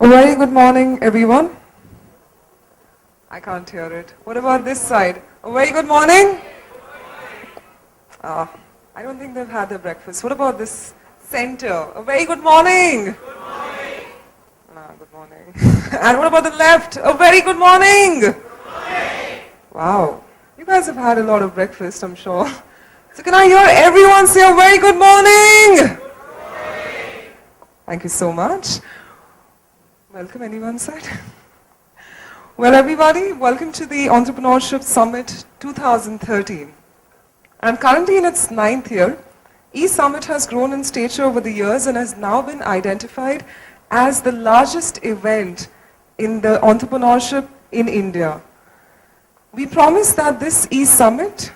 A very good morning, everyone. I can't hear it. What about this side? A very good morning. Ah, I don't think they've had their breakfast. What about this center? A very good morning. Good morning. Good morning. And what about the left? A very good morning. Good morning. Wow. You guys have had a lot of breakfast, I'm sure. So can I hear everyone say a very good morning? Good morning. Thank you so much. Welcome, anyone said? Well, everybody, welcome to the Entrepreneurship Summit 2013. And currently in its 9th year, eSummit has grown in stature over the years and has now been identified as the largest event in the entrepreneurship in India. We promise that this eSummit,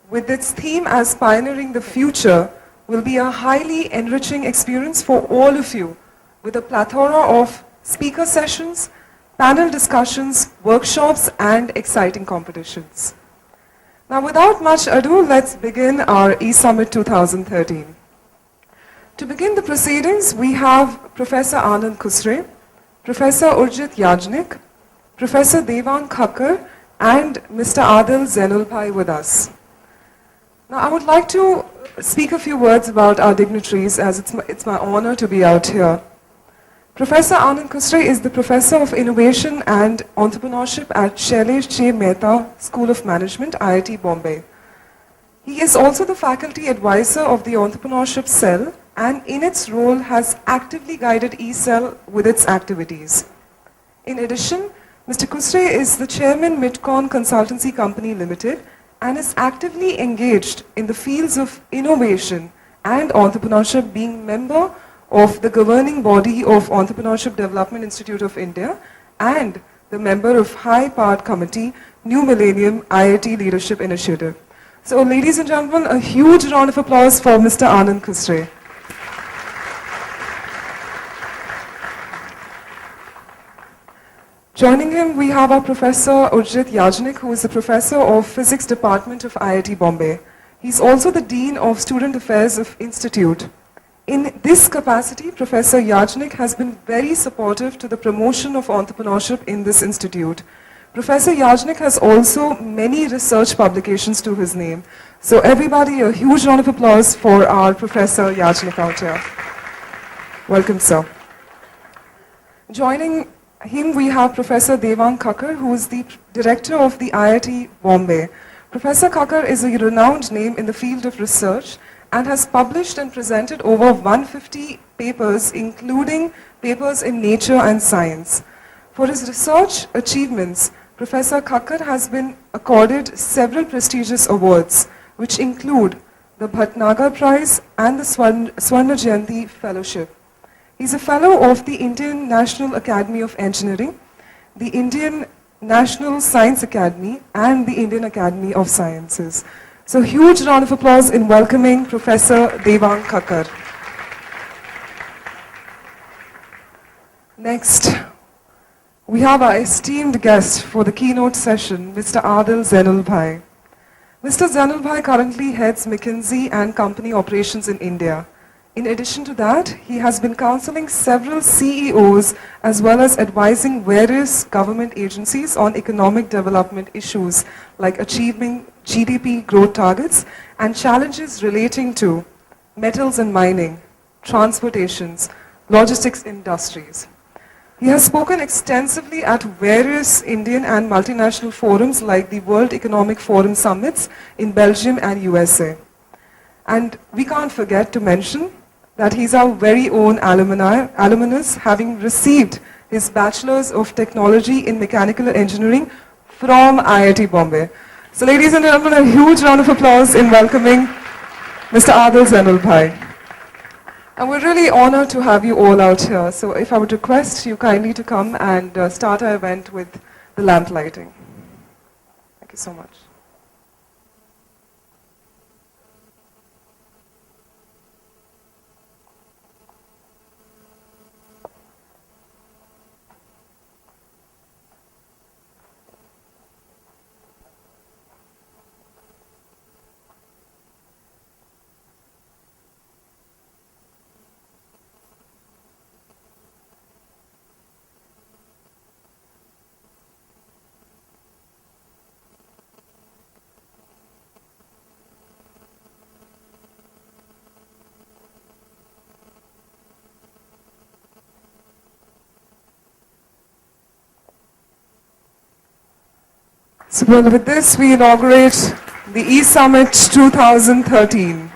with its theme as pioneering the future, will be a highly enriching experience for all of you, with a plethora of speaker sessions, panel discussions, workshops, and exciting competitions. Now, without much ado, let's begin our eSummit 2013. To begin the proceedings, we have Professor Anand Kusre, Professor Urjit Yajnik, Professor Devang Khakkar, and Mr. Adil Zainulbhai with us. Now, I would like to speak a few words about our dignitaries, as it's my honor to be out here. Professor Anand Kusre is the Professor of Innovation and Entrepreneurship at Shailesh J. Mehta School of Management, IIT Bombay. He is also the Faculty Advisor of the Entrepreneurship Cell and in its role has actively guided eCell with its activities. In addition, Mr. Kusre is the Chairman Midcon Consultancy Company Limited and is actively engaged in the fields of innovation and entrepreneurship, being member of the governing body of Entrepreneurship Development Institute of India and the member of High Powered Committee, New Millennium IIT Leadership Initiative. So ladies and gentlemen, a huge round of applause for Mr. Anand Kusre. Joining him, we have our Professor Urjit Yajnik, who is the Professor of Physics Department of IIT Bombay. He's also the Dean of Student Affairs of Institute. In this capacity, Professor Yajnik has been very supportive to the promotion of entrepreneurship in this institute. Professor Yajnik has also many research publications to his name. So everybody, a huge round of applause for our Professor Yajnik out here. Welcome, sir. Joining him, we have Professor Devang Khakkar, who is the Director of the IIT Bombay. Professor Khakkar is a renowned name in the field of research and has published and presented over 150 papers, including papers in Nature and Science. For his research achievements, Professor Khakkar has been accorded several prestigious awards, which include the Bhatnagar Prize and the Swarna Jayanti Fellowship. He's a fellow of the Indian National Academy of Engineering, the Indian National Science Academy, and the Indian Academy of Sciences. So huge round of applause in welcoming Professor Devang Khakkar. Next, we have our esteemed guest for the keynote session, Mr. Adil Zainulbhai. Mr. Zainulbhai currently heads McKinsey and company operations in India. In addition to that, he has been counseling several CEOs as well as advising various government agencies on economic development issues like achieving GDP growth targets and challenges relating to metals and mining, transportations, logistics industries. He has spoken extensively at various Indian and multinational forums like the World Economic Forum summits in Belgium and USA. And we can't forget to mention that he's our very own alumnus, having received his Bachelor's of Technology in Mechanical Engineering from IIT Bombay. So ladies and gentlemen, a huge round of applause in welcoming Mr. Adil Zainulbhai. And we're really honored to have you all out here. So if I would request you kindly to come and start our event with the lamp lighting. Thank you so much. So well, with this, we inaugurate the E-Summit 2013.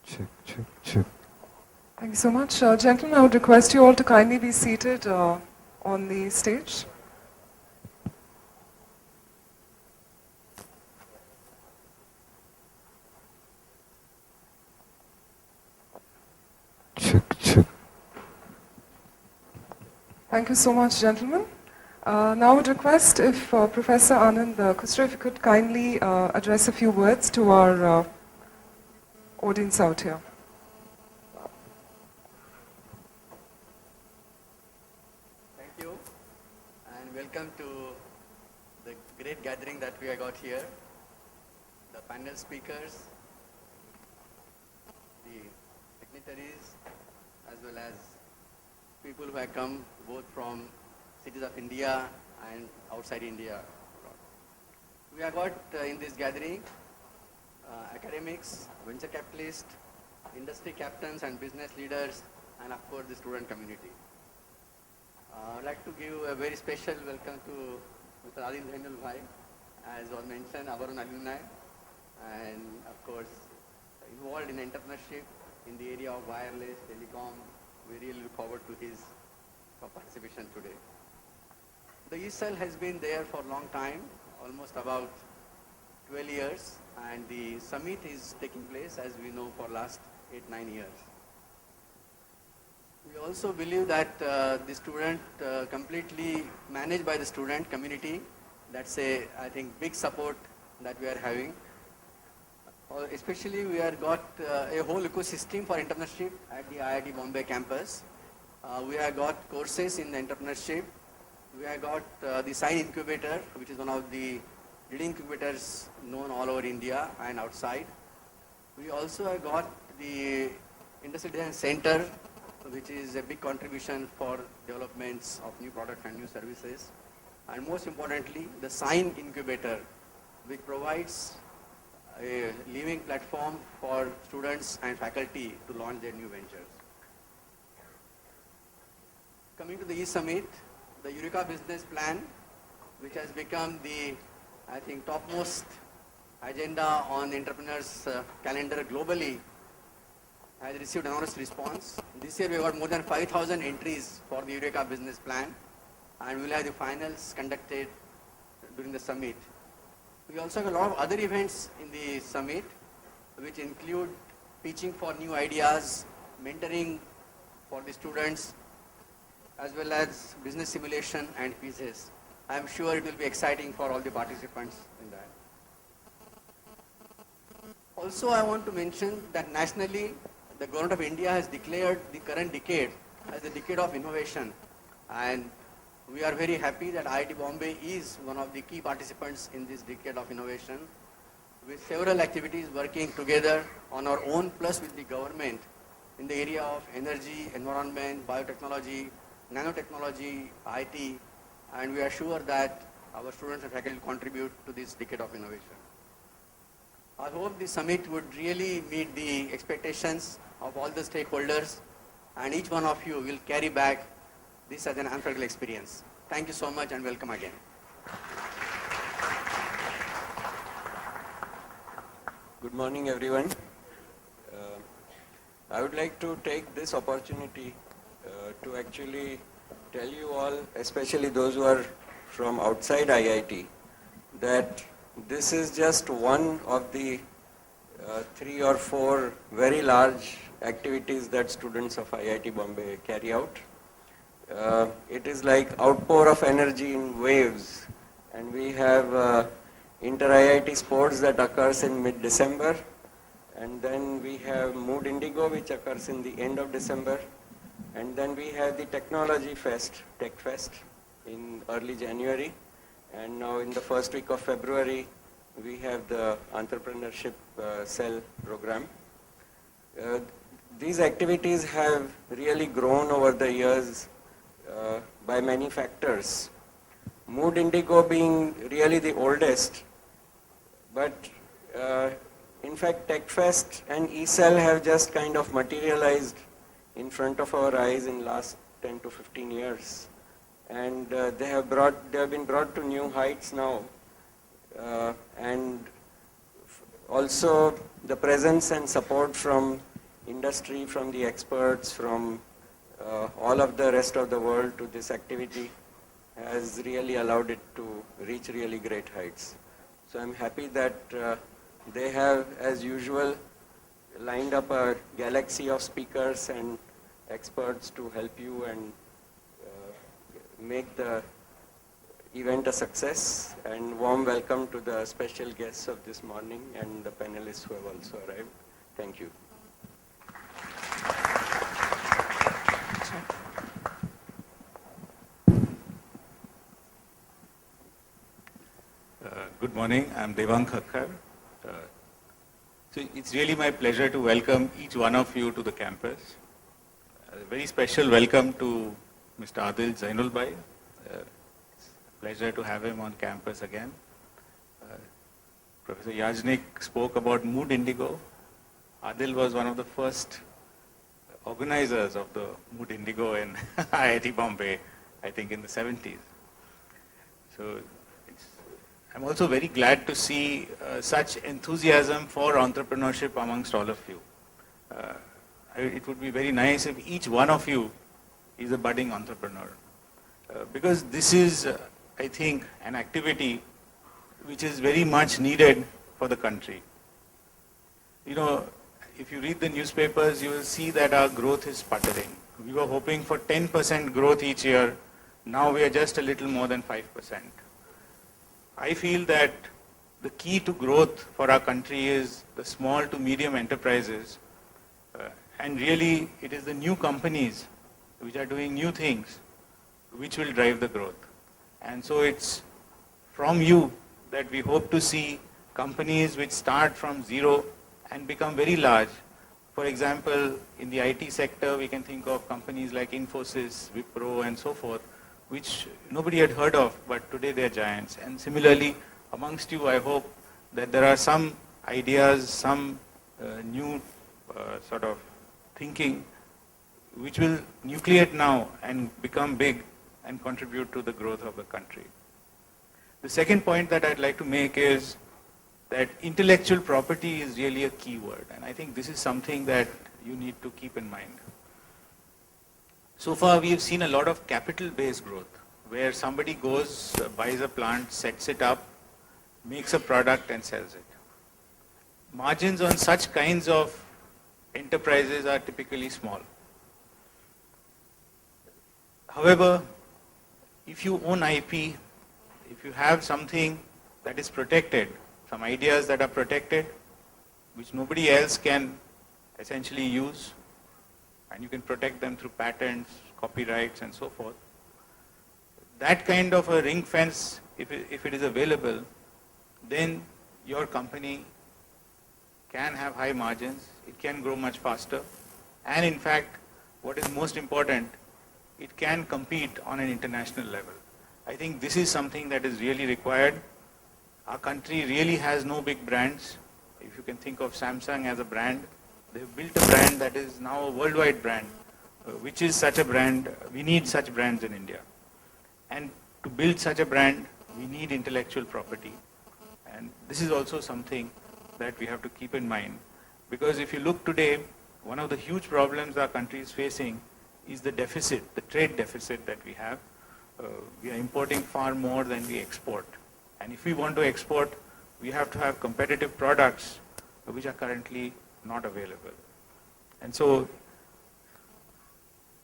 Check. Thank you so much. Gentlemen, I would request you all to kindly be seated on the stage. Check. Thank you so much, gentlemen. Now I would request if Professor Anand Kusra, if you could kindly address a few words to our audience out here. Thank you, and welcome to the great gathering that we have got here. The panel speakers, the dignitaries, as well as people who have come both from cities of India and outside India. We have got in this gathering academics, venture capitalists, industry captains and business leaders, and of course the student community. I'd like to give a very special welcome to Mr. Adil Zainulbhai, as was mentioned, our own alumni, and of course involved in entrepreneurship in the area of wireless, telecom. We really look forward to his participation today. The ESL has been there for a long time, almost about 12 years, and the summit is taking place, as we know, for last 8-9 years. We also believe that the student, completely managed by the student community, that's I think, big support that we are having. Especially we have got a whole ecosystem for entrepreneurship at the IIT Bombay campus. We have got courses in entrepreneurship. We have got the SII incubator, which is one of the leading incubators known all over India and outside. We also have got the Industry Design Center, which is a big contribution for developments of new products and new services. And most importantly, the SII incubator, which provides a living platform for students and faculty to launch their new ventures. Coming to the E-Summit, the Eureka Business Plan, which has become the, I think, topmost agenda on the entrepreneurs' calendar globally, has received enormous response. This year we got more than 5,000 entries for the Eureka Business Plan, and we will have the finals conducted during the summit. We also have a lot of other events in the summit, which include pitching for new ideas, mentoring for the students, as well as business simulation and quizzes. I am sure it will be exciting for all the participants in that. Also, I want to mention that nationally, the government of India has declared the current decade as the decade of innovation, and we are very happy that IIT Bombay is one of the key participants in this decade of innovation, with several activities working together on our own plus with the government in the area of energy, environment, biotechnology, nanotechnology, IT, and we are sure that our students and faculty contribute to this decade of innovation. I hope the summit would really meet the expectations of all the stakeholders, and each one of you will carry back this as an unforgettable experience. Thank you so much and welcome again. Good morning, everyone. I would like to take this opportunity to actually tell you all, especially those who are from outside IIT, that this is just one of the 3 or 4 very large activities that students of IIT Bombay carry out. It is like outpour of energy in waves, and we have inter-IIT sports that occurs in mid-December, and then we have Mood Indigo, which occurs in the end of December, and then we have the Technology Fest, Tech Fest, in early January, and now in the first week of February we have the Entrepreneurship Cell program. These activities have really grown over the years by many factors. Mood Indigo being really the oldest, but in fact, TechFest and eCell have just kind of materialized in front of our eyes in last 10 to 15 years. And they have been brought to new heights now. And also the presence and support from industry, from the experts, from all of the rest of the world to this activity has really allowed it to reach really great heights. So I'm happy that they have, as usual, lined up a galaxy of speakers and experts to help you and make the event a success. And warm welcome to the special guests of this morning and the panelists who have also arrived. Thank you. Good morning, I'm Devang Khakkar. So it's really my pleasure to welcome each one of you to the campus. A very special welcome to Mr. Adil Zainulbhai. It's a pleasure to have him on campus again. Professor Yajnik spoke about Mood Indigo. Adil was one of the first organizers of the Mood Indigo in IIT Bombay, I think in the 70s. So I'm also very glad to see such enthusiasm for entrepreneurship amongst all of you. It would be very nice if each one of you is a budding entrepreneur. Because this is, I think, an activity which is very much needed for the country. You know, if you read the newspapers, you will see that our growth is sputtering. We were hoping for 10% growth each year. Now we are just a little more than 5%. I feel that the key to growth for our country is the small to medium enterprises, and really it is the new companies which are doing new things which will drive the growth. And so it's from you that we hope to see companies which start from zero and become very large. For example, in the IT sector, we can think of companies like Infosys, Wipro, and so forth, which nobody had heard of, but today they are giants. And similarly, amongst you, I hope that there are some ideas, some new sort of thinking, which will nucleate now and become big and contribute to the growth of the country. The second point that I'd like to make is that intellectual property is really a key word, and I think this is something that you need to keep in mind. So far, we have seen a lot of capital-based growth, where somebody goes, buys a plant, sets it up, makes a product and sells it. Margins on such kinds of enterprises are typically small. However, if you own IP, if you have something that is protected, some ideas that are protected, which nobody else can essentially use, and you can protect them through patents, copyrights, and so forth. That kind of a ring fence, if it is available, then your company can have high margins, it can grow much faster, and in fact, what is most important, it can compete on an international level. I think this is something that is really required. Our country really has no big brands. If you can think of Samsung as a brand, they've built a brand that is now a worldwide brand, which is such a brand. We need such brands in India. And to build such a brand, we need intellectual property. And this is also something that we have to keep in mind. Because if you look today, one of the huge problems our country is facing is the deficit, the trade deficit that we have. We are importing far more than we export. And if we want to export, we have to have competitive products which are currently not available. And so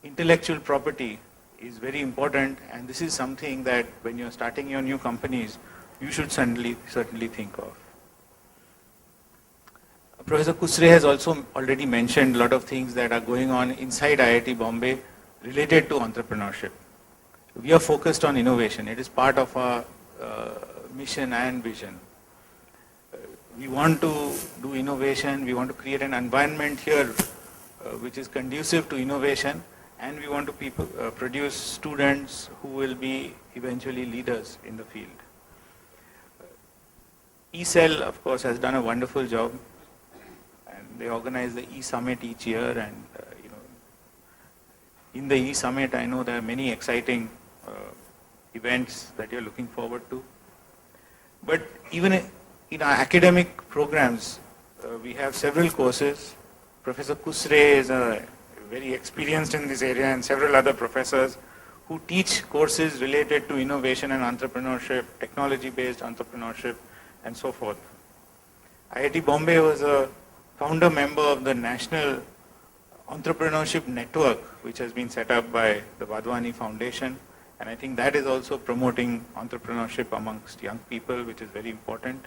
intellectual property is very important, and this is something that when you're starting your new companies, you should certainly think of. Professor Kusre has also already mentioned a lot of things that are going on inside IIT Bombay related to entrepreneurship. We are focused on innovation. It is part of our mission and vision. We want to do innovation, we want to create an environment here which is conducive to innovation, and we want to produce students who will be eventually leaders in the field. eCell, of course, has done a wonderful job, and they organize the e-summit each year, and in the e-summit, I know there are many exciting events that you're looking forward to. But even in our academic programs, we have several courses. Professor Kusre is very experienced in this area, and several other professors who teach courses related to innovation and entrepreneurship, technology-based entrepreneurship, and so forth. IIT Bombay was a founder member of the National Entrepreneurship Network, which has been set up by the Wadhwani Foundation, and I think that is also promoting entrepreneurship amongst young people, which is very important.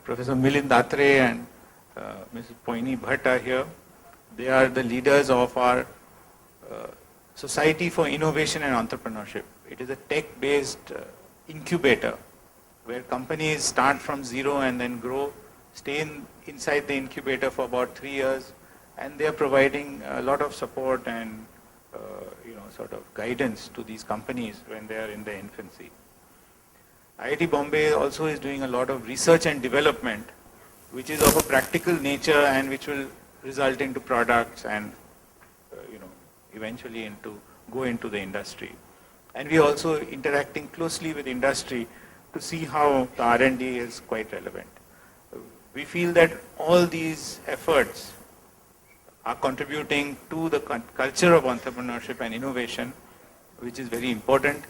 Professor Milind Datre and Mrs. Poini Bhatt are here. They are the leaders of our Society for Innovation and Entrepreneurship. It is a tech-based incubator where companies start from zero and then grow, stay inside the incubator for about 3 years, and they are providing a lot of support and sort of guidance to these companies when they are in their infancy. IIT Bombay also is doing a lot of research and development, which is of a practical nature and which will result into products and eventually go into the industry. And we are also interacting closely with industry to see how the R&D is quite relevant. We feel that all these efforts are contributing to the culture of entrepreneurship and innovation, which is very important.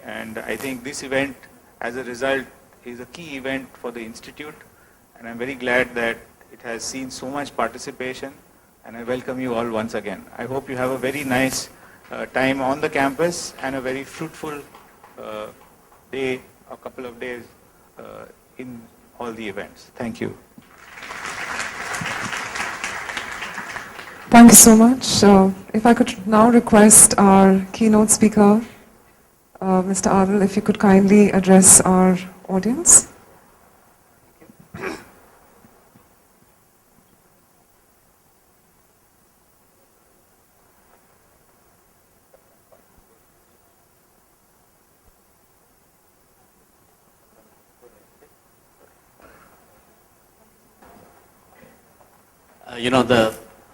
And I think this event, as a result, is a key event for the Institute. And I'm very glad that it has seen so much participation. And I welcome you all once again. I hope you have a very nice time on the campus and a very fruitful day, a couple of days in all the events. Thank you. Thank you so much. If I could now request our keynote speaker, Mr. Adil, if you could kindly address our audience.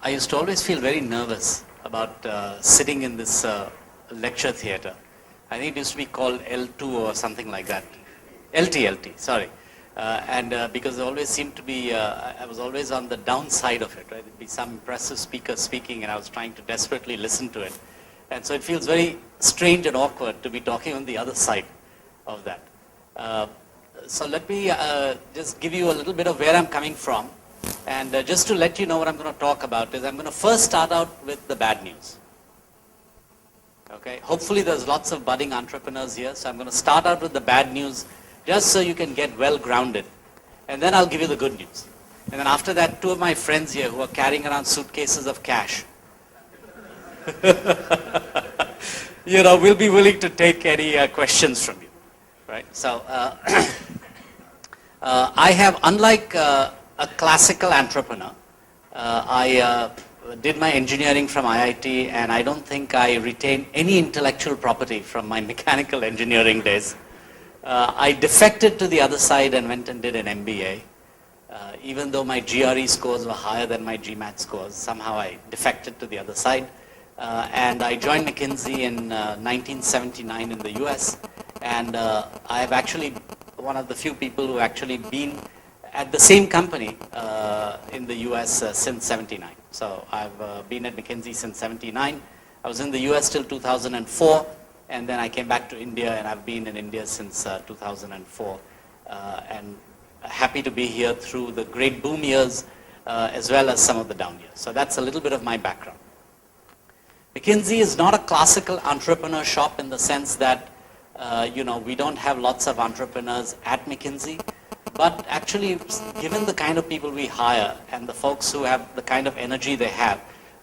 I used to always feel very nervous about sitting in this lecture theater. I think it used to be called L2 or something like that. LT, sorry. Because it always seemed to be, I was always on the downside of it, right? There'd be some impressive speaker speaking and I was trying to desperately listen to it. And so it feels very strange and awkward to be talking on the other side of that. So let me just give you a little bit of where I'm coming from. And just to let you know what I'm going to talk about is I'm going to first start out with the bad news. Okay, hopefully there's lots of budding entrepreneurs here, so I'm going to start out with the bad news just so you can get well grounded. And then I'll give you the good news. And then after that, two of my friends here who are carrying around suitcases of cash, will be willing to take any questions from you. Right? So I have, unlike a classical entrepreneur, I did my engineering from IIT, and I don't think I retained any intellectual property from my mechanical engineering days. I defected to the other side and went and did an MBA. Even though my GRE scores were higher than my GMAT scores, somehow I defected to the other side. And I joined McKinsey in 1979 in the US. And I've actually one of the few people who actually been at the same company in the US since 79. So I've been at McKinsey since 79. I was in the US till 2004, and then I came back to India, and I've been in India since 2004. And happy to be here through the great boom years as well as some of the down years. So that's a little bit of my background. McKinsey is not a classical entrepreneur shop in the sense that we don't have lots of entrepreneurs at McKinsey. But actually, given the kind of people we hire and the folks who have the kind of energy they have,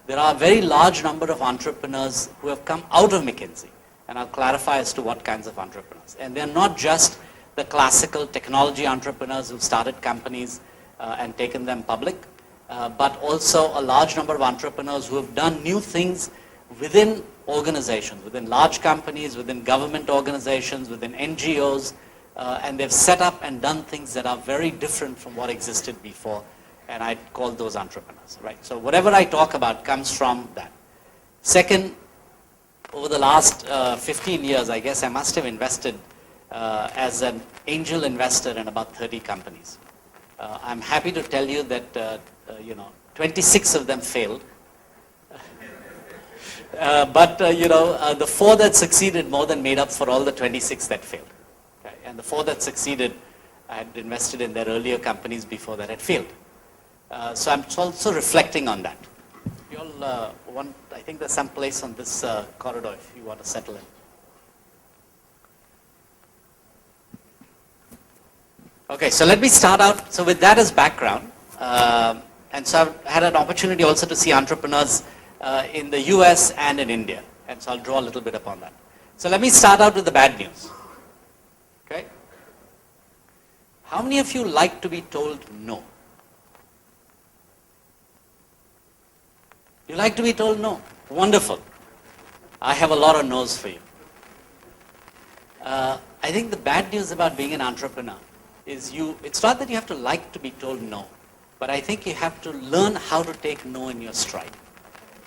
there are a very large number of entrepreneurs who have come out of McKinsey. And I'll clarify as to what kinds of entrepreneurs. And they're not just the classical technology entrepreneurs who've started companies and taken them public, but also a large number of entrepreneurs who have done new things within organizations, within large companies, within government organizations, within NGOs, and they've set up and done things that are very different from what existed before, and I'd call those entrepreneurs, right? So whatever I talk about comes from that. Second, over the last 15 years, I guess I must have invested as an angel investor in about 30 companies. I'm happy to tell you that 26 of them failed. But the 4 that succeeded more than made up for all the 26 that failed. Okay? And the 4 that succeeded, I had invested in their earlier companies before that had failed. So I'm also reflecting on that. You all want, I think there's some place on this corridor if you want to settle in. Okay, so let me start out. So with that as background, and so I've had an opportunity also to see entrepreneurs in the US and in India. And so I'll draw a little bit upon that. So let me start out with the bad news. Okay? How many of you like to be told no? You like to be told no? Wonderful. I have a lot of no's for you. I think the bad news about being an entrepreneur is it's not that you have to like to be told no, but I think you have to learn how to take no in your stride.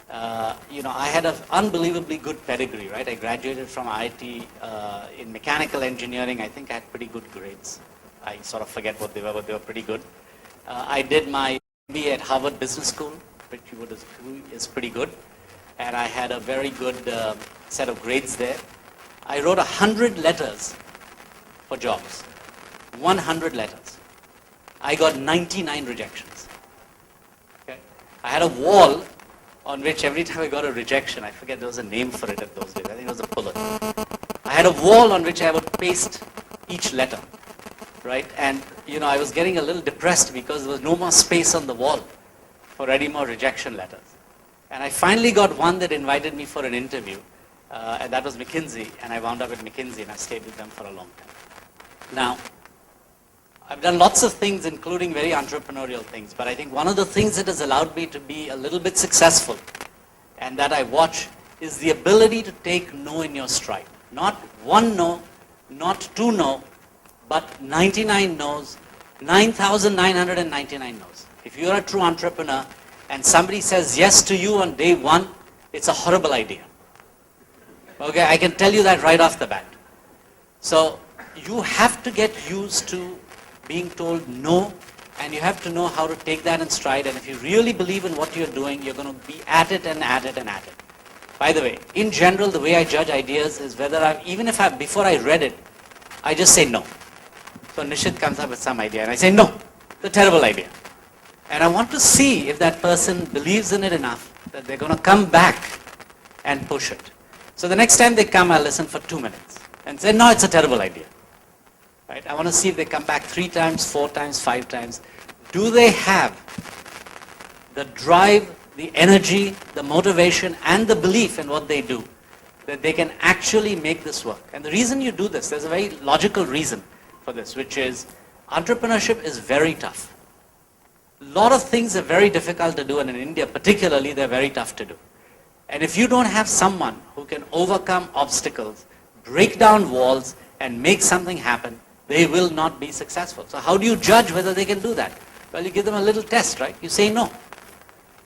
I had an unbelievably good pedigree, right? I graduated from IIT in mechanical engineering. I think I had pretty good grades. I sort of forget what they were, but they were pretty good. I did my MBA at Harvard Business School, which is pretty good. And I had a very good set of grades there. I wrote 100 letters for jobs. 100 letters. I got 99 rejections. Okay? I had a wall on which every time I got a rejection, I forget there was a name for it at those days, I think it was a bullet. I had a wall on which I would paste each letter, right? And, I was getting a little depressed because there was no more space on the wall for any more rejection letters. And I finally got one that invited me for an interview, and that was McKinsey, and I wound up at McKinsey, and I stayed with them for a long time. Now, I've done lots of things, including very entrepreneurial things, but I think one of the things that has allowed me to be a little bit successful, and that I watch, is the ability to take no in your stride. Not one no, not 2 no, but 99 no's, 9,999 no's. If you're a true entrepreneur, and somebody says yes to you on day 1, it's a horrible idea. Okay, I can tell you that right off the bat. So, you have to get used to being told no, and you have to know how to take that in stride, and if you really believe in what you're doing, you're going to be at it and at it and at it. By the way, in general, the way I judge ideas is whether before I read it, I just say no. So Nishit comes up with some idea, and I say no, it's a terrible idea. And I want to see if that person believes in it enough that they're going to come back and push it. So the next time they come, I'll listen for 2 minutes and say, no, it's a terrible idea. Right? I want to see if they come back 3 times, 4 times, 5 times. Do they have the drive, the energy, the motivation, and the belief in what they do, that they can actually make this work? And the reason you do this, there's a very logical reason for this, which is entrepreneurship is very tough. A lot of things are very difficult to do, and in India particularly, they're very tough to do. And if you don't have someone who can overcome obstacles, break down walls, and make something happen, they will not be successful. So how do you judge whether they can do that? Well, you give them a little test, right? You say no.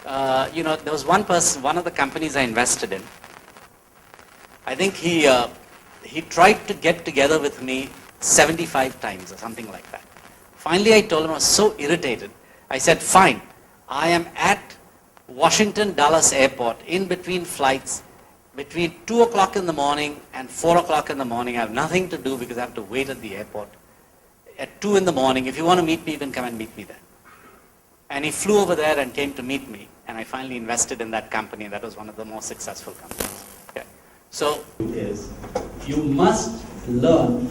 There was one person, one of the companies I invested in, I think he tried to get together with me 75 times or something like that. Finally, I told him, I was so irritated. I said, fine, I am at Washington Dulles Airport in between flights, between 2 o'clock in the morning and 4 o'clock in the morning. I have nothing to do because I have to wait at the airport. At 2 in the morning, if you want to meet me, you can come and meet me there. And he flew over there and came to meet me, and I finally invested in that company, and that was one of the most successful companies. Okay. So, you must learn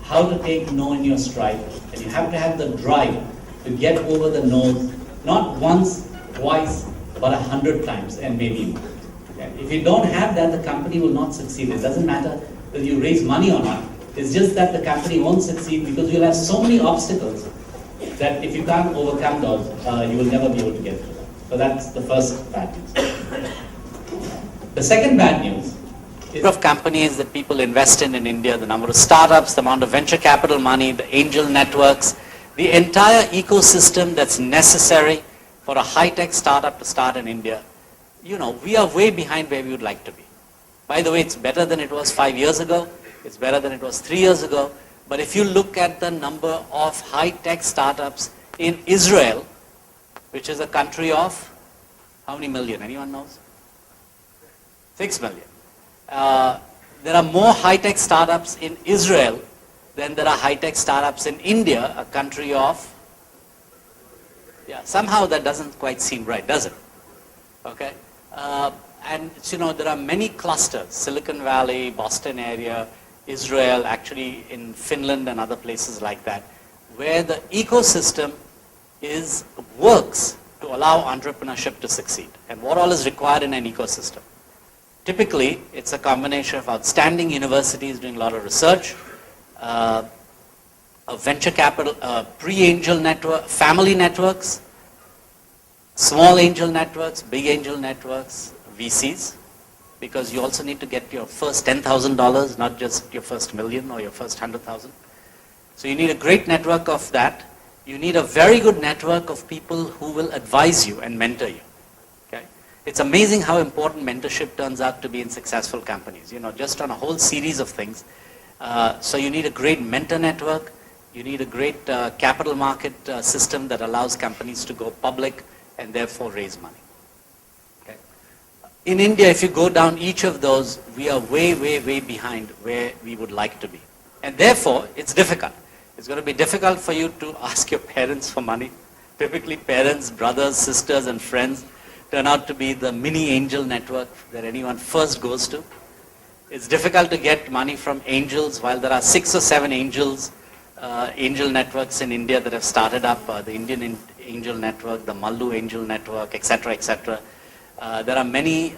how to take no in your stride, and you have to have the drive to get over the no's, not once, twice, but 100 times, and maybe more. Okay. If you don't have that, the company will not succeed. It doesn't matter whether you raise money or not. It's just that the company won't succeed because you'll have so many obstacles that if you can't overcome those, you will never be able to get through them. So that's the first bad news. The second bad news number of companies that people invest in India, the number of startups, the amount of venture capital money, the angel networks, the entire ecosystem that's necessary for a high-tech startup to start in India, we are way behind where we would like to be. By the way, it's better than it was 5 years ago. It's better than it was 3 years ago. But if you look at the number of high-tech startups in Israel, which is a country of how many million? Anyone knows? 6 million. There are more high-tech startups in Israel than there are high-tech startups in India, a country of, somehow that doesn't quite seem right, does it? Okay. And there are many clusters, Silicon Valley, Boston area, Israel, actually in Finland and other places like that, where the ecosystem works to allow entrepreneurship to succeed. And what all is required in an ecosystem? Typically, it's a combination of outstanding universities doing a lot of research, a venture capital, pre-angel network, family networks, small angel networks, big angel networks, VCs, because you also need to get your first $10,000, not just your first million or your first 100,000. So you need a great network of that. You need a very good network of people who will advise you and mentor you. Okay? It's amazing how important mentorship turns out to be in successful companies, just on a whole series of things. So you need a great mentor network. You need a great capital market system that allows companies to go public and therefore raise money. Okay? In India, if you go down each of those, we are way, way, way behind where we would like to be. And therefore, it's difficult. It's going to be difficult for you to ask your parents for money. Typically, parents, brothers, sisters, and friends turn out to be the mini angel network that anyone first goes to. It's difficult to get money from angels, while there are 6 or 7 angel networks in India that have started up, the Indian Angel Network, the Mallu Angel Network, etc., etc. There are many,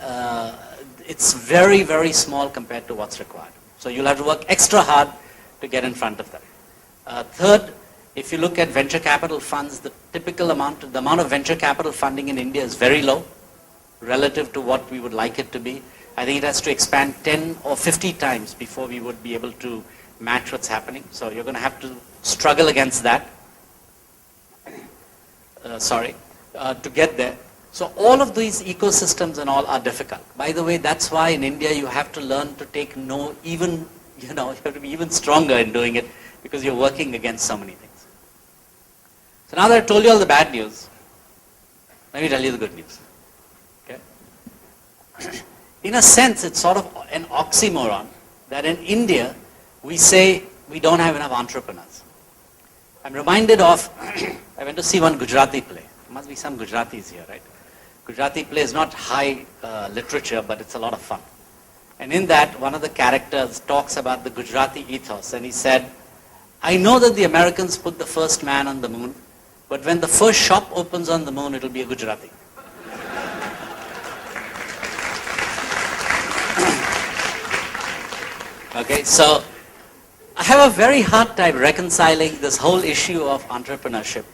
it's very, very small compared to what's required. So you'll have to work extra hard to get in front of them. Third, if you look at venture capital funds, the amount of venture capital funding in India is very low relative to what we would like it to be. I think it has to expand 10 or 50 times before we would be able to match what's happening. So you're going to have to struggle against that. To get there. So all of these ecosystems and all are difficult. By the way, that's why in India you have to learn to take no, even, you have to be even stronger in doing it because you're working against so many things. So now that I told you all the bad news, let me tell you the good news. Okay? In a sense, it's sort of an oxymoron that in India we say we don't have enough entrepreneurs. I'm reminded of, I went to see one Gujarati play. There must be some Gujaratis here, right? Gujarati play is not high literature, but it's a lot of fun. And in that, one of the characters talks about the Gujarati ethos, and he said, I know that the Americans put the first man on the moon, but when the first shop opens on the moon, it'll be a Gujarati. Okay, so I have a very hard time reconciling this whole issue of entrepreneurship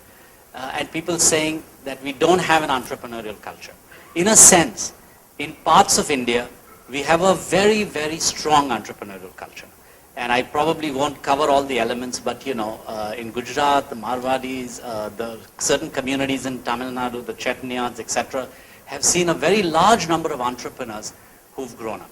and people saying that we don't have an entrepreneurial culture. In a sense, in parts of India, we have a very, very strong entrepreneurial culture. And I probably won't cover all the elements, but in Gujarat, the Marwadis, the certain communities in Tamil Nadu, the Chetniyans, etc., have seen a very large number of entrepreneurs who've grown up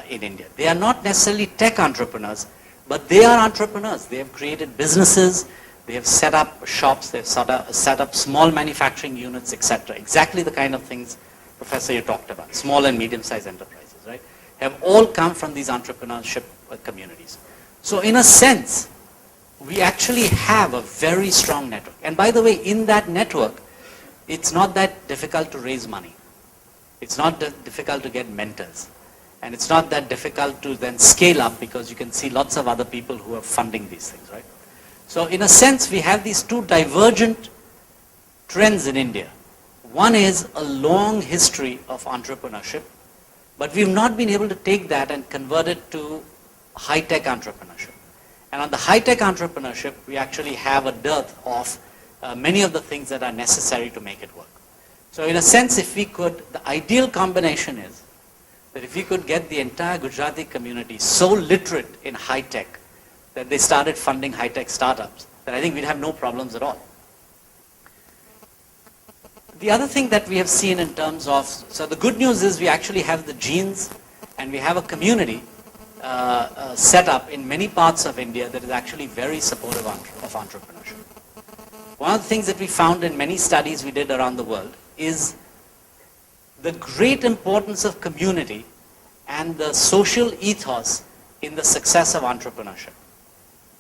in India. They are not necessarily tech entrepreneurs, but they are entrepreneurs. They have created businesses, they have set up shops, they have set up small manufacturing units, etc. Exactly the kind of things, Professor, you talked about, small and medium-sized enterprises, right? Have all come from these entrepreneurship communities. So in a sense, we actually have a very strong network. And by the way, in that network, it's not that difficult to raise money. It's not that difficult to get mentors. And it's not that difficult to then scale up because you can see lots of other people who are funding these things, right? So in a sense, we have these two divergent trends in India. One is a long history of entrepreneurship, but we've not been able to take that and convert it to high-tech entrepreneurship. And on the high-tech entrepreneurship, we actually have a dearth of many of the things that are necessary to make it work. So in a sense, if we could, the ideal combination is that if we could get the entire Gujarati community so literate in high-tech that they started funding high-tech startups, then I think we'd have no problems at all. The other thing that we have seen in terms of, so the good news is we actually have the genes and we have a community set up in many parts of India that is actually very supportive of entrepreneurship. One of the things that we found in many studies we did around the world is the great importance of community and the social ethos in the success of entrepreneurship.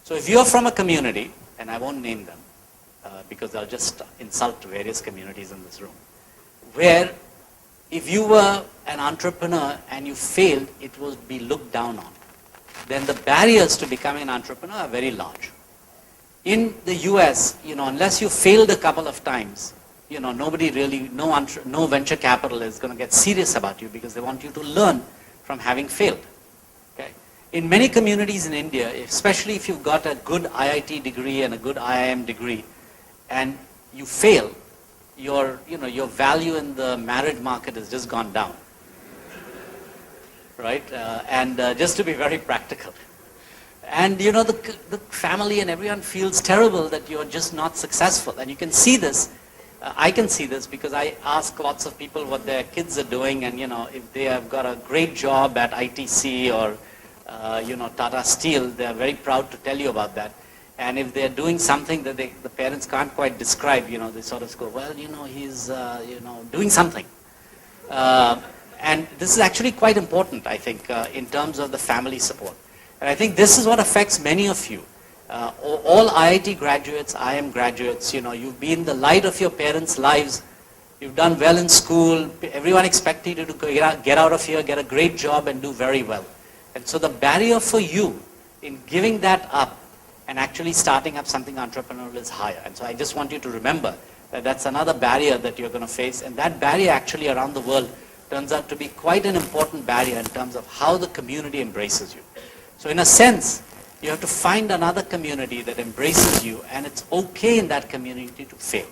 So if you're from a community, and I won't name them, because I'll just insult various communities in this room, where if you were an entrepreneur and you failed, it would be looked down on, then the barriers to becoming an entrepreneur are very large. In the US, unless you failed a couple of times, nobody really, no venture capital is going to get serious about you because they want you to learn from having failed. Okay? In many communities in India, especially if you've got a good IIT degree and a good IIM degree, and you fail, your value in the marriage market has just gone down, right? Just to be very practical. And the family and everyone feels terrible that you're just not successful. And you can see this, I can see this because I ask lots of people what their kids are doing, and if they have got a great job at ITC or Tata Steel, they're very proud to tell you about that. And if they're doing something that the parents can't quite describe, they sort of go, well, he's, doing something. And this is actually quite important, I think, in terms of the family support. And I think this is what affects many of you. All IIT graduates, IIM graduates, you've been the light of your parents' lives. You've done well in school. Everyone expected you to get out of here, get a great job, and do very well. And so the barrier for you in giving that up and actually starting up something entrepreneurial is higher. And so I just want you to remember that that's another barrier that you're going to face. And that barrier actually around the world turns out to be quite an important barrier in terms of how the community embraces you. So in a sense, you have to find another community that embraces you, and it's okay in that community to fail.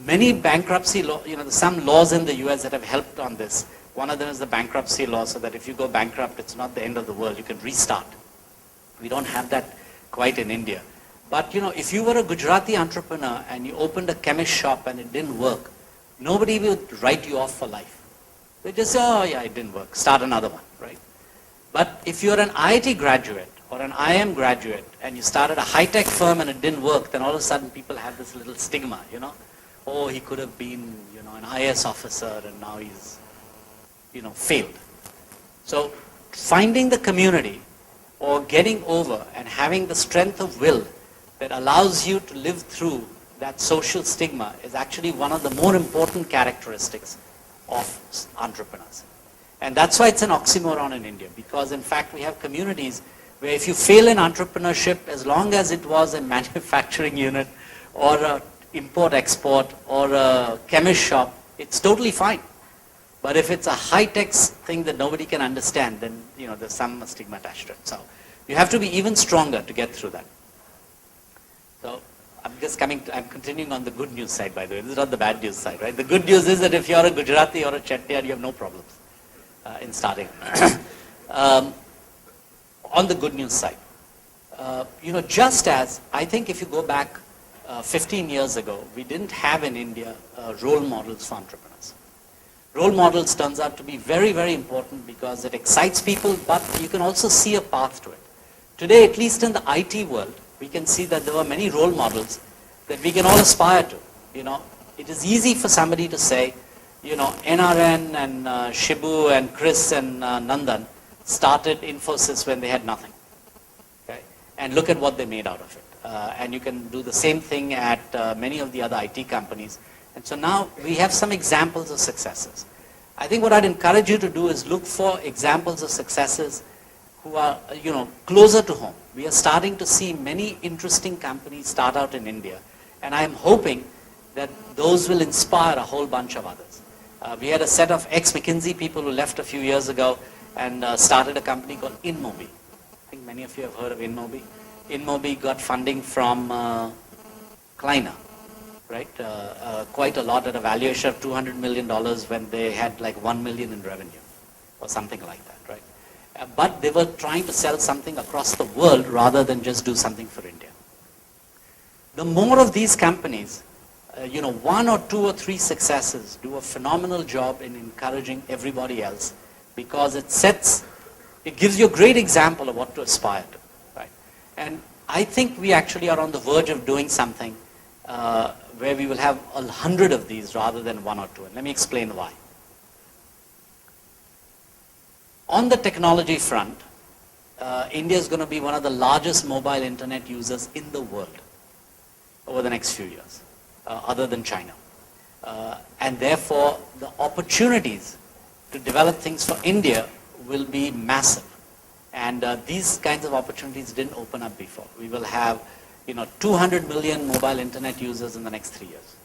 Many bankruptcy law, there's some laws in the US that have helped on this. One of them is the bankruptcy law, so that if you go bankrupt, it's not the end of the world. You can restart. We don't have that quite in India. But if you were a Gujarati entrepreneur and you opened a chemist shop and it didn't work, nobody would write you off for life. They just say, oh yeah, it didn't work. Start another one, right? But if you're an IIT graduate or an IIM graduate and you started a high-tech firm and it didn't work, then all of a sudden people have this little stigma, Oh, he could have been, an IAS officer and now he's, failed. So finding the community or getting over and having the strength of will that allows you to live through that social stigma is actually one of the more important characteristics of entrepreneurs. And that's why it's an oxymoron in India, because in fact we have communities where if you fail in entrepreneurship, as long as it was a manufacturing unit or an import-export or a chemist shop, it's totally fine. But if it's a high-tech thing that nobody can understand, then there's some stigma attached to it. So you have to be even stronger to get through that. So I'm continuing on the good news side, by the way. This is not the bad news side, right? The good news is that if you're a Gujarati or a Chettiar, you have no problems in starting. On the good news side, just as I think if you go back 15 years ago, we didn't have in India role models for entrepreneurs. Role models turns out to be very, very important because it excites people, but you can also see a path to it. Today, at least in the IT world, we can see that there were many role models that we can all aspire to. It is easy for somebody to say, NRN and Shibu and Chris and Nandan started Infosys when they had nothing. Okay? And look at what they made out of it. And you can do the same thing at many of the other IT companies. And so now we have some examples of successes. I think what I'd encourage you to do is look for examples of successes who are, closer to home. We are starting to see many interesting companies start out in India. And I'm hoping that those will inspire a whole bunch of others. We had a set of ex-McKinsey people who left a few years ago and started a company called InMobi. I think many of you have heard of InMobi. InMobi got funding from Kleiner, right? Quite a lot at a valuation of $200 million when they had like $1 million in revenue. or something like that, right? But they were trying to sell something across the world rather than just do something for India. The more of these companies, one or two or three successes do a phenomenal job in encouraging everybody else, because it gives you a great example of what to aspire to, right? And I think we actually are on the verge of doing something where we will have 100 of these rather than one or two. And let me explain why. On the technology front, India is going to be one of the largest mobile internet users in the world over the next few years, other than China. And therefore, the opportunities to develop things for India will be massive. And these kinds of opportunities didn't open up before. We will have 200 million mobile internet users in the next 3 years.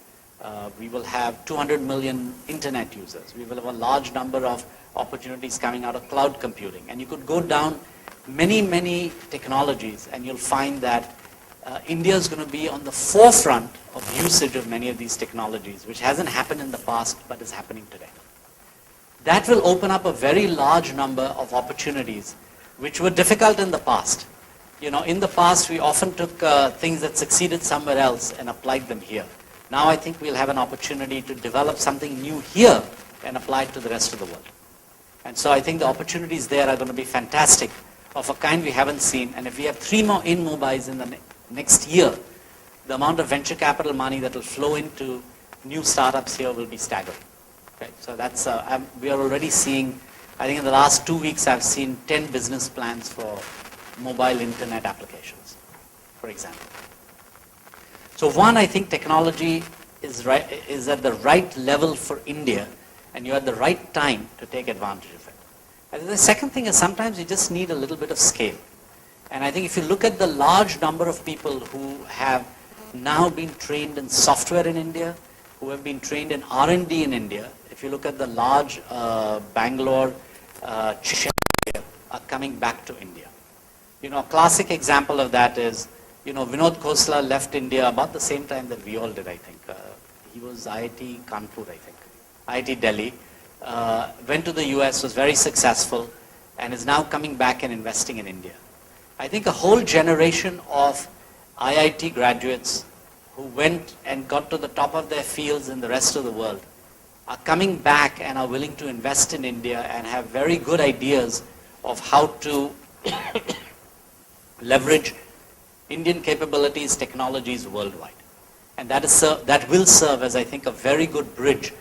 We will have 200 million internet users. We will have a large number of opportunities coming out of cloud computing. And you could go down many, many technologies and you'll find that India is going to be on the forefront of usage of many of these technologies, which hasn't happened in the past but is happening today. That will open up a very large number of opportunities which were difficult in the past. In the past we often took things that succeeded somewhere else and applied them here. Now I think we'll have an opportunity to develop something new here and apply it to the rest of the world. And so I think the opportunities there are going to be fantastic, of a kind we haven't seen. And if we have 3 more InMobiles in the next year, the amount of venture capital money that will flow into new startups here will be staggering. Okay? So that's we are already seeing, I think in the last 2 weeks I've seen 10 business plans for mobile internet applications, for example. So one, I think technology is at the right level for India, and you're at the right time to take advantage of it. And the second thing is sometimes you just need a little bit of scale. And I think if you look at the large number of people who have now been trained in software in India, who have been trained in R&D in India, if you look at the large Bangalore, Chennai are coming back to India. A classic example of that is, Vinod Khosla left India about the same time that we all did, I think. He was IIT Kanpur, I think. IIT Delhi, went to the US, was very successful, and is now coming back and investing in India. I think a whole generation of IIT graduates who went and got to the top of their fields in the rest of the world are coming back and are willing to invest in India and have very good ideas of how to leverage Indian capabilities, technologies worldwide. And that will serve as, I think, a very good bridge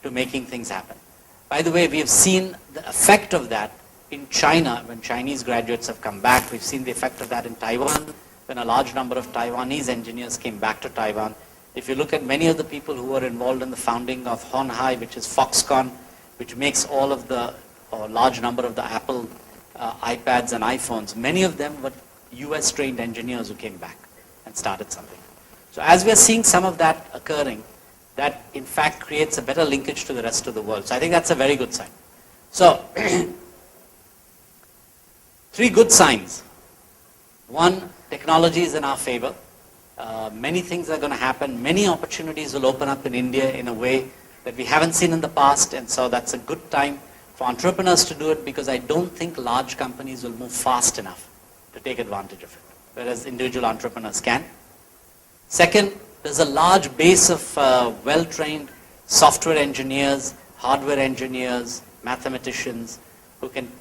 to making things happen. By the way, we have seen the effect of that in China when Chinese graduates have come back. We've seen the effect of that in Taiwan when a large number of Taiwanese engineers came back to Taiwan. If you look at many of the people who were involved in the founding of Honhai, which is Foxconn, which makes all of the, or large number of the Apple iPads and iPhones, many of them were US trained engineers who came back and started something. So as we are seeing some of that occurring, that in fact creates a better linkage to the rest of the world. So I think that's a very good sign. So, 3 good signs. 1, technology is in our favor. Many things are going to happen. Many opportunities will open up in India in a way that we haven't seen in the past, and so that's a good time for entrepreneurs to do it, because I don't think large companies will move fast enough to take advantage of it, whereas individual entrepreneurs can. Second, there's a large base of well-trained software engineers, hardware engineers, mathematicians who can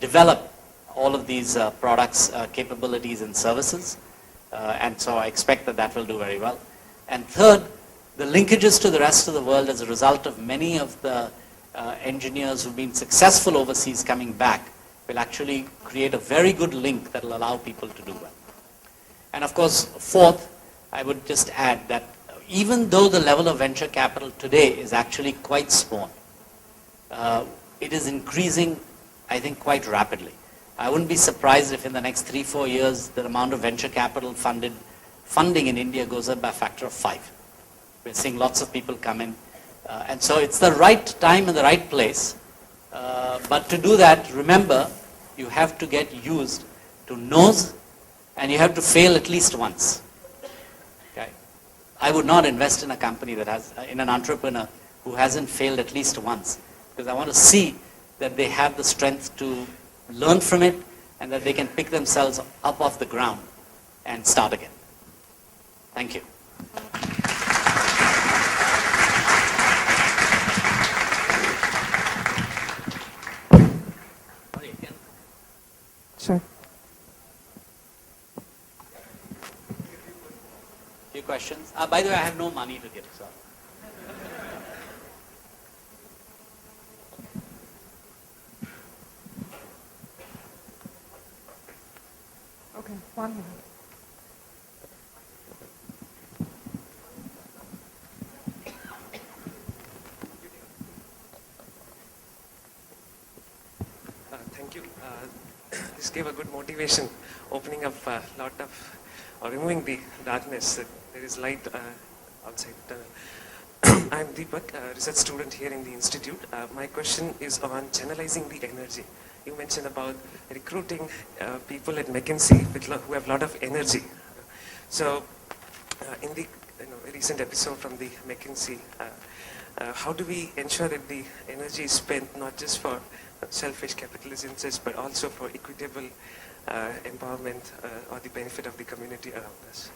develop all of these products, capabilities and services. And so I expect that will do very well. And third, the linkages to the rest of the world as a result of many of the engineers who've been successful overseas coming back will actually create a very good link that will allow people to do well. And of course, fourth, I would just add that even though the level of venture capital today is actually quite small, it is increasing, I think, quite rapidly. I wouldn't be surprised if in the next 3-4 years the amount of venture capital funding in India goes up by a factor of 5. We're seeing lots of people come in. And so it's the right time and the right place. But to do that, remember, you have to get used to no's and you have to fail at least once. Okay? I would not invest in a company that has, in an entrepreneur who hasn't failed at least once, because I want to see that they have the strength to learn from it and that they can pick themselves up off the ground and start again. Thank you. Sure. Few questions. By the way, I have no money to give, so. Okay, 1 minute. Thank you. This gave a good motivation, opening up a lot of, or removing the darkness. That there is light outside the tunnel. I'm Deepak, a research student here in the institute. My question is on channelizing the energy. You mentioned about recruiting people at McKinsey who have a lot of energy. So, in the recent episode from the McKinsey, how do we ensure that the energy is spent not just for selfish capitalist interests, but also for equitable empowerment or the benefit of the community around us?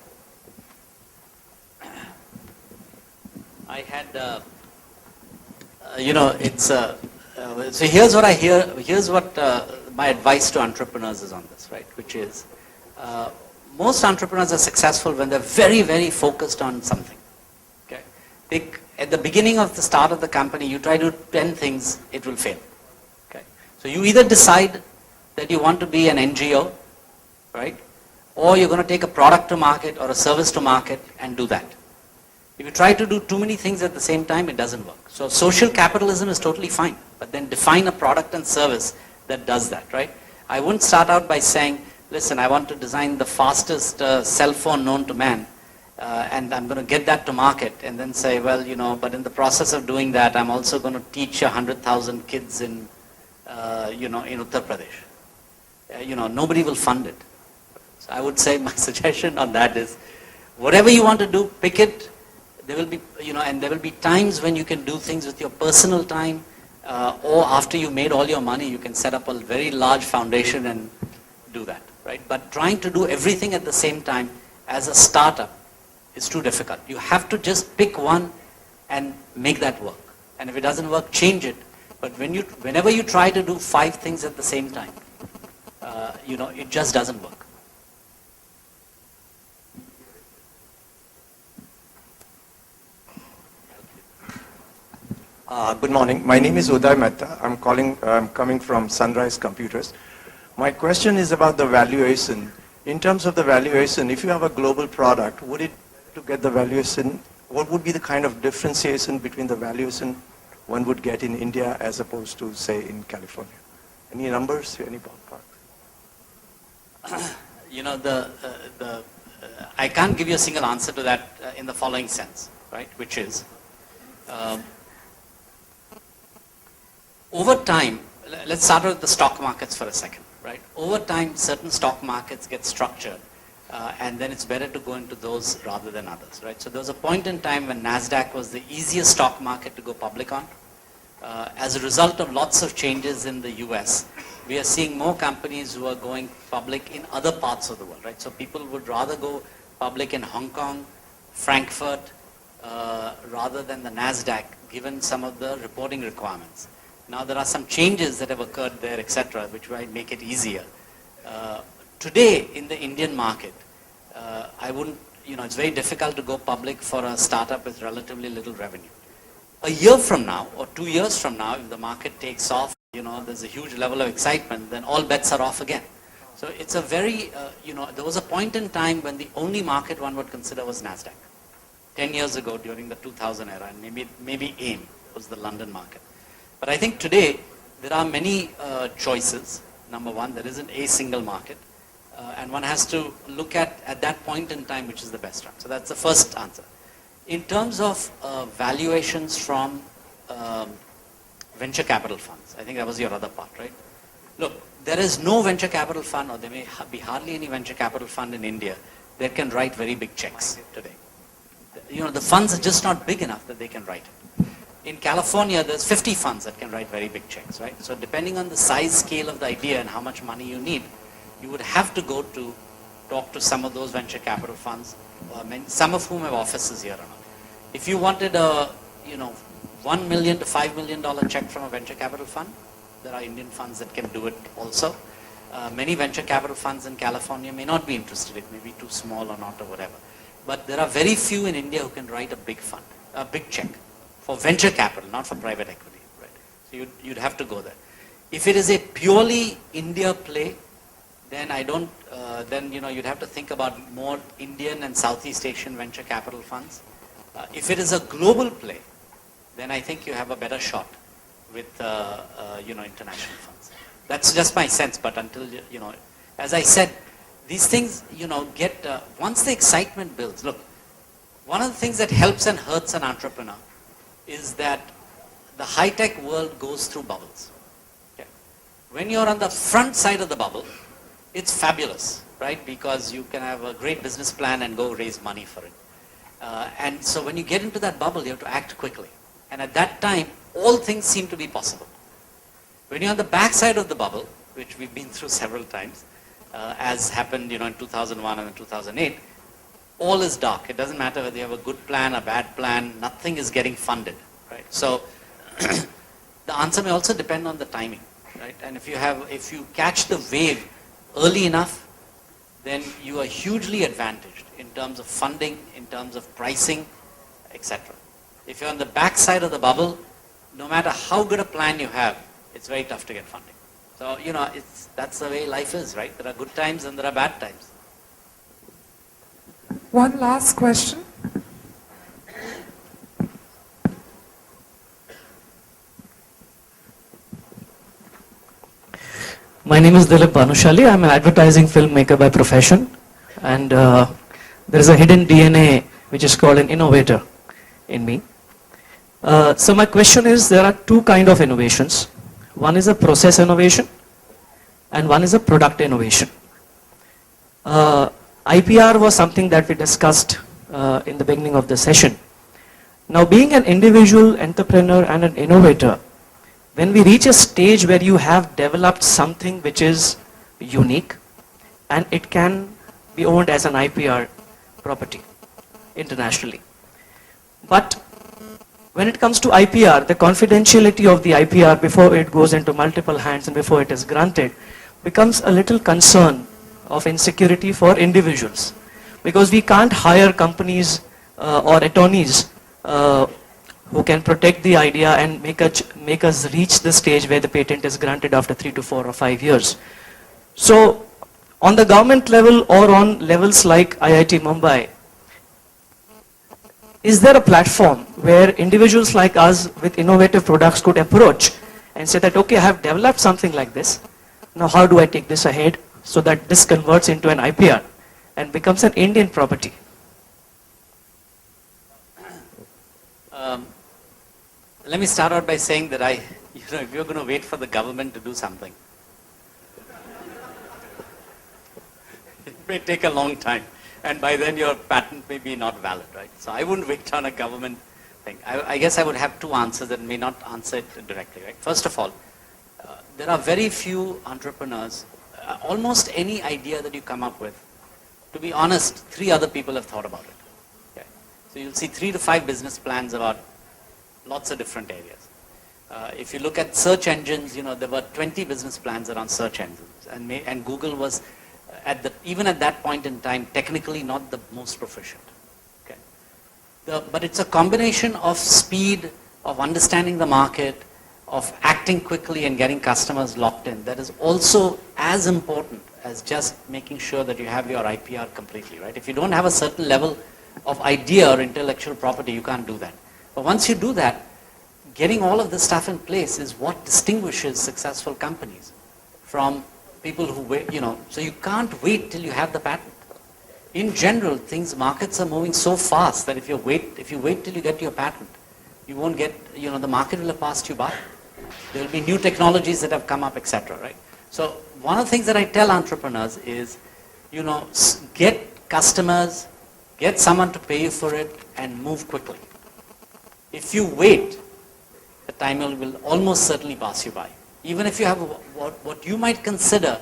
I had, so here's what I hear, here's what my advice to entrepreneurs is on this, right? Which is, most entrepreneurs are successful when they're very, very focused on something. Okay? At the beginning of the start of the company, you try to do 10 things, it will fail. Okay? So you either decide that you want to be an NGO, right? Or you're going to take a product to market or a service to market and do that. If you try to do too many things at the same time, it doesn't work. So social capitalism is totally fine, but then define a product and service that does that, right? I wouldn't start out by saying, listen, I want to design the fastest cell phone known to man, and I'm going to get that to market, and then say, well, but in the process of doing that, I'm also going to teach 100,000 kids in Uttar Pradesh. Nobody will fund it. So I would say my suggestion on that is, whatever you want to do, pick it. There will be, and there will be times when you can do things with your personal time, or after you made all your money, you can set up a very large foundation and do that, right? But trying to do everything at the same time as a startup is too difficult. You have to just pick one and make that work. And if it doesn't work, change it. But whenever you try to do 5 things at the same time, it just doesn't work. Good morning. My name is Uday Mehta. I'm coming from Sunrise Computers. My question is about the valuation. In terms of the valuation, if you have a global product, would it to get the valuation, what would be the kind of differentiation between the valuation one would get in India as opposed to, say, in California? Any numbers, any ballpark? I can't give you a single answer to that in the following sense, right? Which is, over time, let's start with the stock markets for a second, right? Over time, certain stock markets get structured, and then it's better to go into those rather than others, right? So there was a point in time when NASDAQ was the easiest stock market to go public on. As a result of lots of changes in the US, we are seeing more companies who are going public in other parts of the world, right? So people would rather go public in Hong Kong, Frankfurt, rather than the NASDAQ, given some of the reporting requirements. Now there are some changes that have occurred there, etc., which might make it easier. Today in the Indian market, I wouldn't, it's very difficult to go public for a startup with relatively little revenue. A year from now or 2 years from now, if the market takes off, there's a huge level of excitement, then all bets are off again. So it's a very, there was a point in time when the only market one would consider was NASDAQ. 10 years ago during the 2000 era, and maybe AIM was the London market. But I think today there are many choices. Number one, there isn't a single market. And one has to look at that point in time, which is the best one. So that's the first answer. In terms of valuations from venture capital funds, I think that was your other part, right? Look, there is no venture capital fund, or there may be hardly any venture capital fund in India that can write very big checks today. The funds are just not big enough that they can write it. in California, there's 50 funds that can write very big checks, right? So depending on the size, scale of the idea and how much money you need, you would have to go to talk to some of those venture capital funds, some of whom have offices here or not. If you wanted a, $1 million to $5 million check from a venture capital fund, there are Indian funds that can do it also. Many venture capital funds in California may not be interested. It may be too small or not or whatever. But there are very few in India who can write a big fund, a big check for venture capital, not for private equity. Right? So you'd have to go there. If it is a purely India play, then you'd have to think about more Indian and Southeast Asian venture capital funds. If it is a global play, then I think you have a better shot with international funds. That's just my sense, but until, as I said, these things, once the excitement builds, look, one of the things that helps and hurts an entrepreneur is that the high-tech world goes through bubbles. Okay? When you're on the front side of the bubble, it's fabulous, right? Because you can have a great business plan and go raise money for it. And so when you get into that bubble, you have to act quickly. And at that time, all things seem to be possible. When you're on the back side of the bubble, which we've been through several times, as happened in 2001 and 2008, all is dark. It doesn't matter whether you have a good plan, a bad plan, nothing is getting funded. Right? So the answer may also depend on the timing. Right? And if you catch the wave early enough, then you are hugely advantaged in terms of funding, in terms of pricing, etc. If you're on the back side of the bubble, no matter how good a plan you have, it's very tough to get funding. So, that's the way life is, right? There are good times and there are bad times. One last question. My name is Dilip Bhanushali. I'm an advertising filmmaker by profession. And there is a hidden DNA which is called an innovator in me. So my question is, there are two kinds of innovations. One is a process innovation and one is a product innovation. IPR was something that we discussed in the beginning of the session. Now, being an individual entrepreneur and an innovator, when we reach a stage where you have developed something which is unique and it can be owned as an IPR property internationally. But when it comes to IPR, the confidentiality of the IPR before it goes into multiple hands and before it is granted becomes a little concern of insecurity for individuals. Because we can't hire companies or attorneys who can protect the idea and make us reach the stage where the patent is granted after 3 to 4 or 5 years. So on the government level or on levels like IIT Mumbai, is there a platform where individuals like us with innovative products could approach and say that, okay, I have developed something like this. Now how do I take this ahead so that this converts into an IPR and becomes an Indian property? Let me start out by saying that if you're going to wait for the government to do something, it may take a long time. And by then your patent may be not valid, right? So I wouldn't wait on a government thing. I guess I would have two answers that may not answer it directly, right? First of all, there are very few entrepreneurs, almost any idea that you come up with, to be honest, 3 other people have thought about it. Okay? So you'll see 3 to 5 business plans about lots of different areas. If you look at search engines, there were 20 business plans around search engines. And Google was, even at that point in time, technically not the most proficient. Okay? But it's a combination of speed, of understanding the market, of acting quickly and getting customers locked in. That is also as important as just making sure that you have your IPR completely, right? If you don't have a certain level of idea or intellectual property, you can't do that. But once you do that, getting all of this stuff in place is what distinguishes successful companies from people who wait, so you can't wait till you have the patent. In general, markets are moving so fast that if you wait till you get your patent, you won't get, the market will have passed you by. There will be new technologies that have come up, etc., right? So one of the things that I tell entrepreneurs is, get customers, get someone to pay you for it, and move quickly. If you wait, time will almost certainly pass you by. Even if you have what you might consider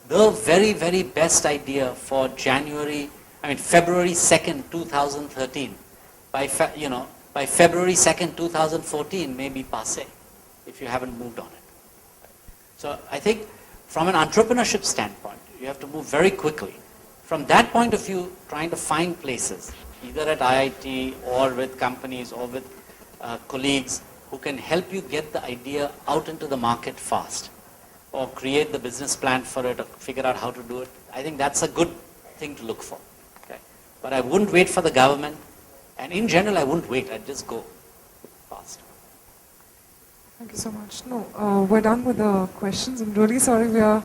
the very, very best idea for February 2nd, 2013, by February 2nd, 2014 may be passé if you haven't moved on it. So I think from an entrepreneurship standpoint, you have to move very quickly. From that point of view, trying to find places, either at IIT or with companies or with colleagues who can help you get the idea out into the market fast, or create the business plan for it, or figure out how to do it. I think that's a good thing to look for. Okay? But I wouldn't wait for the government, and in general I wouldn't wait, I'd just go fast. Thank you so much. No, we're done with the questions. I'm really sorry we are